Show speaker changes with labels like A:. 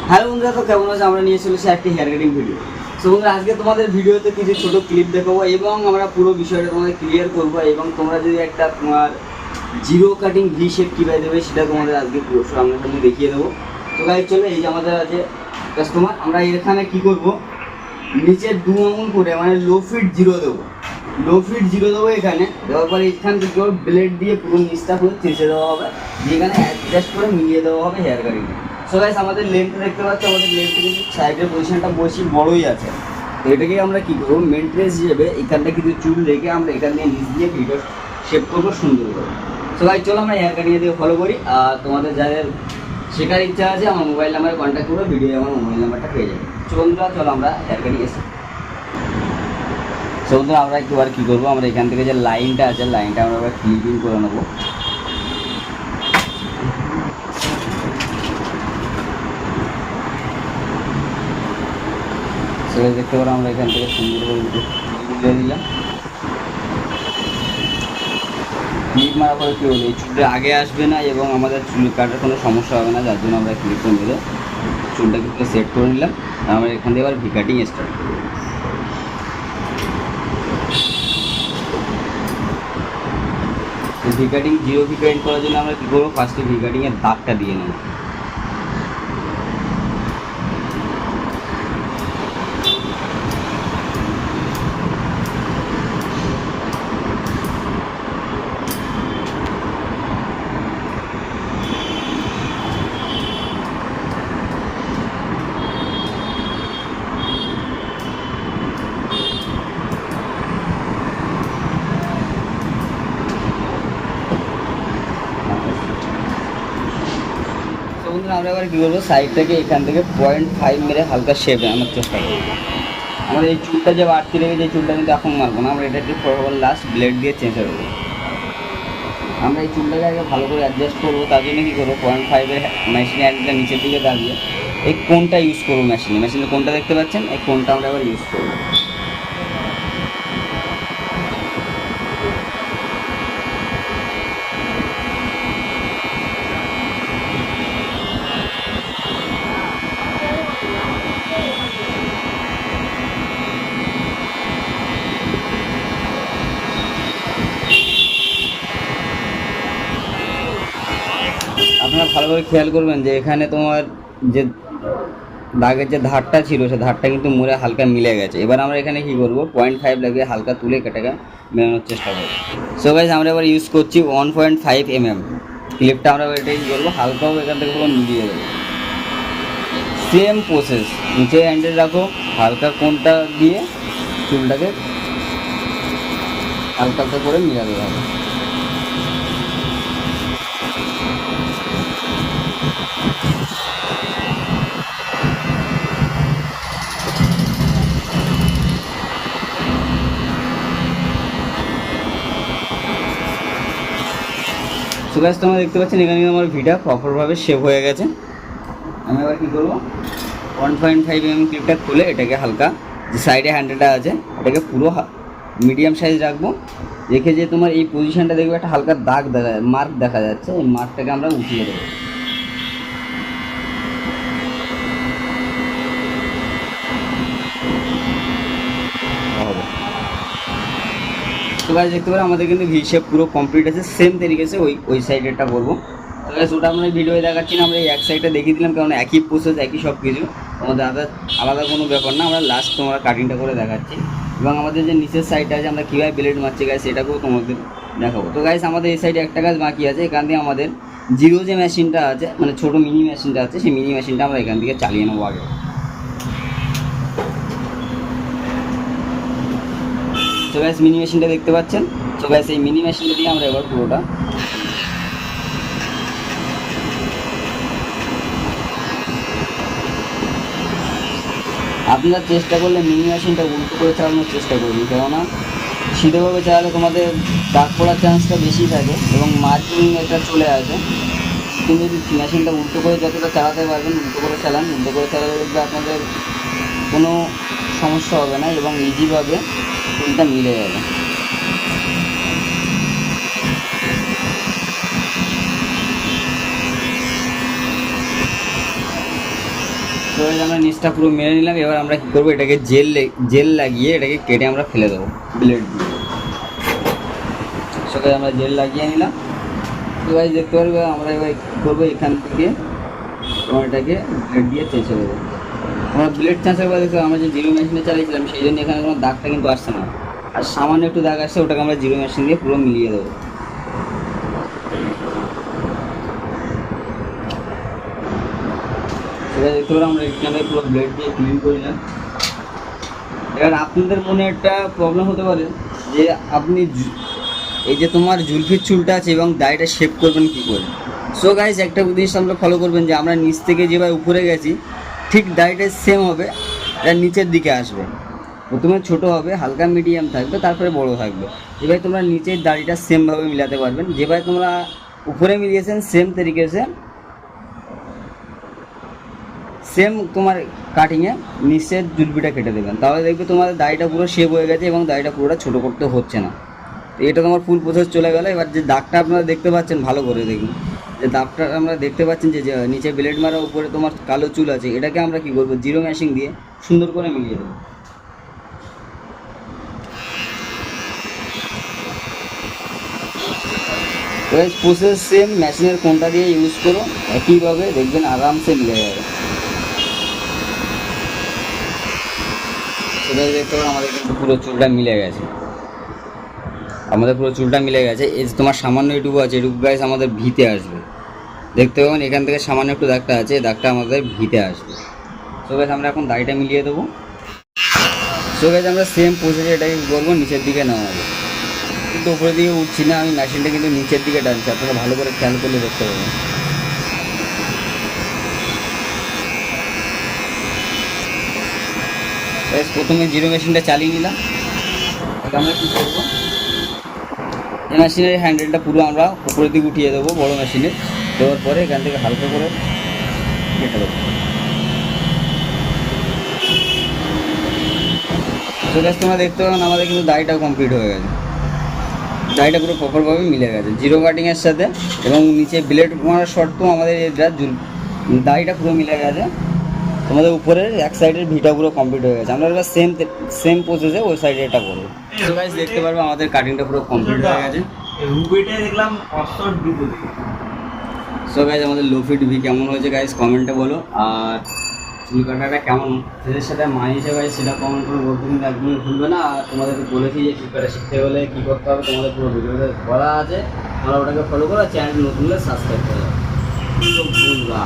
A: Hello বন্ধুরা, তো কেমন আছে? আমরা নিয়ে চলেছি একটি হেয়ার কাটিং ভিডিও। তো বন্ধুরা, আজকে তোমাদের ভিডিওতে কিছু ছোটো ক্লিপ দেখাবো এবং আমরা পুরো বিষয়টা তোমাদের ক্লিয়ার করবো, এবং তোমরা যদি একটা তোমার জিরো কাটিং ভি শেপ কীভাবে দেবে সেটা তোমাদের আজকে পুরো সামনে সামনে দেখিয়ে দেবো। তো গাইজ চলো, এই যে আমাদের আছে কাস্টমার, আমরা এখানে কি করব, নিচের 2 আঙুল করে মানে লো ফিট জিরো দেবো। এখানে দেওয়ার পরে এখান থেকে ব্লেড দিয়ে পুরো নিচটা পুরো চেঁচে দেওয়া হবে, যেখানে অ্যাডজাস্ট করে মিলিয়ে দেওয়া হবে হেয়ার কাটিং। সো গাইস, আমাদের লেন্থ দেখতে পাচ্ছ, আমাদের লেন্থ কিন্তু সাইডের পজিশনটা বেশি বড়ই আছে। তো এটাকে আমরা কী করবো, মেনটেন্স হিসেবে এখানটা কিছু চুল রেখে আমরা এখান দিয়ে নিচ দিয়ে ভিডিও শেপ করবো সুন্দর করে। সো গাইস চলো আমরা হেয়ার কাটিং দিয়ে ফলো করি। আর তোমাদের যাদের শেখার ইচ্ছা আছে আমার মোবাইল নাম্বারে কন্ট্যাক্ট করবে, ভিডিও আমার মোবাইল নাম্বারটা পেয়ে যাবে। বন্ধুরা চলো আমরা হেয়ার কাটিং এসে। সো বন্ধুরা, আমরা একটুবার কী করবো, আমরা এখান থেকে যে লাইনটা আছে লাইনটা আমরা এবার ক্লিপিং করে নেবো। সেটা দেখতে পারো, আমরা এখান থেকে সুন্দর করে তুলে দিলাম। ক্লিপ মারা পরে কী হলো, এই চুলটা আগে আসবে না এবং আমাদের চুল কাটার কোনো সমস্যা হবে না, যার জন্য আমরা ক্লিপটা মিলে চুলটাকে পুরো সেট করে নিলাম। আমরা এখান থেকে এবার ভি কাটিং স্টার্ট করব। V cutting zero V cutting করার জন্য আমরা কী করবো, ফার্স্টে ভি কাটিংয়ের দাগটা দিয়ে নেব। বন্ধুরা, আমরা এবার কী করবো, সাইডটাকে এখান থেকে 0.5 মেরে হালকা শেপ আনার চেষ্টা করবো। আমাদের এই চুলটা যে বাড়তি রেখে, যে চুলটা কিন্তু এখন মারবো না, আমরা এটাকে লাস্ট ব্লেড দিয়ে চেঁচে দেবো। আমরা এই চুলটাকে আগে ভালো করে অ্যাডজাস্ট করবো, তার জন্য কী করবো, 0.5-এর মেশিনে একটা নিচের দিকে দাঁড়িয়ে এই কোনটা ইউজ করবো, মেশিনে কোনটা দেখতে পাচ্ছেন, এই কোনটা আমরা এবার ইউজ করবো। আপনারা ভালো করে খেয়াল করবেন যে এখানে তোমার যে দাগের যে ধারটা ছিল সে ধারটা কিন্তু মুড়ে হালকা মিলে গেছে। এবার আমরা এখানে কী করবো, 0.5 লাগিয়ে হালকা তুলে কেটে মেলানোর চেষ্টা করবো। সো গাইজ, আমরা এবার ইউজ করছি 1.5 mm ক্লিপটা। আমরা এটাই কী করবো, হালকাও এখান থেকে পুরো মিলিয়ে দেবো। সেম প্রসেস, নিচে হ্যান্ডেল রাখো, হালকা কোনটা দিয়ে চুলটাকে হালকা হালকা করে মিলাতে হবে। সো গাইস, তোমরা দেখতে পাচ্ছেন এখানে আমার ভিটা প্রপারভাবে শেপ হয়ে গেছে। আমি এবার কী করবো, 1.5 mm ক্লিপটা খুলে এটাকে হালকা যে সাইডে হ্যান্ডেলটা আছে এটাকে পুরো মিডিয়াম সাইজ রাখবো। রেখে যে তোমার এই পজিশানটা দেখবে একটা হালকা দাগ মার্ক দেখা যাচ্ছে, এই মার্কটাকে আমরা উঠিয়ে দেবো। তো গাইস দেখতে পারো আমাদের কিন্তু ভি শেপ পুরো কমপ্লিট আছে। সেম তরিকে সে ওই সাইডেরটা করবো। তো গাইস ওটা আমরা ভিডিওয়ে দেখাচ্ছি না, আমরা এই এক সাইডটা দেখিয়ে দিলাম, কারণ একই প্রসেস একই সব কিছু, আমাদের আলাদা কোনো ব্যাপার না। আমরা লাস্ট তোমরা কাটিংটা করে দেখাচ্ছি, এবং আমাদের যে নিচের সাইডটা আছে আমরা কীভাবে ব্লেড মারছি গাইস সেটাকেও তোমাদের দেখাবো। তো গাইস আমাদের এই সাইডে একটা কাজ বাকি আছে, এখান দিয়ে আমাদের জিরো যে মেশিনটা আছে মানে ছোটো মিনি মেশিনটা আছে, সেই মিনি মেশিনটা আমরা এখান থেকে চালিয়ে নেবো আগে। তো গাইস মিনি মেশিনটা দেখতে পাচ্ছেন। তো গাইস এই মিনি মেশিনটা দিয়ে আমরা এবার পুরোটা আপনারা চেষ্টা করলে মিনি মেশিনটা উল্টো করে চালানোর চেষ্টা করুন, কেননা সিধেভাবে চালালে তোমাদের দাগ পড়ার চান্সটা বেশি থাকে এবং মার্কিং এটা চলে আসে। কিন্তু যদি মেশিনটা উল্টো করে যতটা চালাতে পারবেন, উল্টো করে চালালে দেখবে আপনাদের কোনো সমস্যা হবে না এবং ইজিভাবে চুলটা মিলে যাবে। তো আমরা নিচটা পুরো মেরে নিলাম। এবার আমরা কী করবো, এটাকে জেল লাগিয়ে এটাকে কেটে আমরা ফেলে দেবো ব্লেড দিয়ে। সকালে আমরা জেল লাগিয়ে নিলাম। তো গাইস দেখতে পারবে আমরা এবার কী করবো, এখান থেকে তোমার এটাকে ব্লেড দিয়ে চেঁচে দেবো। আমরা ব্লেড চাঁচার পর দেখতে আমরা যে জিরো মেশিনে চালিয়েছিলাম সেই জন্য এখানে কোনো দাগটা কিন্তু আসছে না, আর সামান্য একটু দাগ আসছে, ওটাকে আমরা জিরো মেশিন দিয়ে পুরো মিলিয়ে দেবো। সেটা দেখতে পারো আমরা এখানে পুরো ব্লেড দিয়ে ক্লিন করিলাম। এবার আপনাদের মনে একটা প্রবলেম হতে পারে যে আপনি এই যে তোমার জুলফির চুলটা আছে এবং দাড়িটা শেপ করবেন কী করে। সো গাইজ একটা জিনিস আমরা ফলো করবেন যে আমরা নিচ থেকে যেভাবে উপরে গেছি ঠিক দাড়িটা সেম হবে, এটা নিচের দিকে আসবে। প্রথমে ছোট হবে, হালকা মিডিয়াম থাকবে, তারপরে বড় থাকবে। এবার তোমরা নিচের দাড়িটা সেমভাবে মিলাতে পারবেন, যেভাবে তোমরা উপরে মিলিয়েছেন সেম তরিকে সেম তোমার কাটিংয়ে নিচের জুলফিটা কেটে দেবেন, তাহলে দেখবে তোমাদের দাড়িটা পুরো শেপ হয়ে গেছে এবং দাড়িটা পুরোটা ছোটো করতে হচ্ছে না। তো এটা তোমার ফুল প্রসেস চলে গেলো। এবার যে দাগটা আপনারা দেখতে পাচ্ছেন, ভালো করে দেখুন যে দাগটা আমরা দেখতে পাচ্ছেন যে নিচে ব্লেড মারা উপরে তোমার কালো চুল আছে, এটাকে আমরা কি করবো, জিরো ম্যাশিং দিয়ে সুন্দর করে মিলিয়ে দেবো। প্রসেস সেম, মেশিনের কোনটা দিয়ে ইউজ করো একইভাবে দেখবেন আরামসে মিলে যাবে। সেটা দেখতে পারো আমাদের কিন্তু পুরো চুলটা মিলে গেছে, আমাদের পুরো চুলটা মিলে গেছে। এই তোমার সামান্য এটুকু আছে, এটুকু গাইস আমাদের ভিতে আসবে, দেখতে পাবেন এখান থেকে সামান্য একটু দাগটা আছে, দাগটা আমাদের ভিতে আসবে। সো গাইস আমরা এখন দাড়িটা মিলিয়ে দেবো। সো গাইস আমরা সেম প্রসেসে এটাকে করবো, নিচের দিকে নামাবো, কিন্তু উপরের দিকে উঠছি না, আমি মেশিনটা কিন্তু নিচের দিকে টানছি, আপনারা ভালো করে খেয়াল করলে দেখতে পাবেন। প্রথমে জিরো মেশিনটা চালিয়ে নিলাম। আমরা কী করবো, এই মেশিনের হ্যান্ডেলটা পুরো আমরা উপরের দিকে উঠিয়ে দেবো বড়ো মেশিনে, দেওয়ার পরে এখান থেকে হালকা করে কেটে দেবো। তো গাইস তোমরা দেখতে পাবেন আমাদের কিন্তু দাড়িটাও কমপ্লিট হয়ে গেছে, দাড়িটা পুরো প্রপারভাবে মিলে গেছে জিরো কাটিংয়ের সাথে, এবং নিচে ব্লেড মারার শর্তেও আমাদের এটা দাড়িটা পুরো মিলে গেছে। তোমাদের উপরের এক সাইডের ভিটা পুরো কমপ্লিট হয়ে গেছে। আমরা এবার সেম প্রসেসে ওই সাইডে এটা করবো। তো গাইস দেখতে পারবো আমাদের কাটিংটা পুরো কমপ্লিট হয়ে গেছে।
B: দেখলাম 500
A: সো গাইস আমাদের লো ফিট ভি কেমন হয়েছে গাইস কমেন্টে বলো, আর চুল কাটাটা কেমন এদের সাথে মানিয়েছে গাইস সেটা কমেন্ট করে বলতে কিন্তু একদমই ভুলবে না। আর তোমাদের বলেছি যে চুল কাটা শিখতে হলে কী করতে হবে, তোমাদের পুরো ভিডিওতে বলা আছে, তোমরা ওটাকে ফলো করো, চ্যানেল নতুন হলে সাবস্ক্রাইব করো। তো ভুলবা।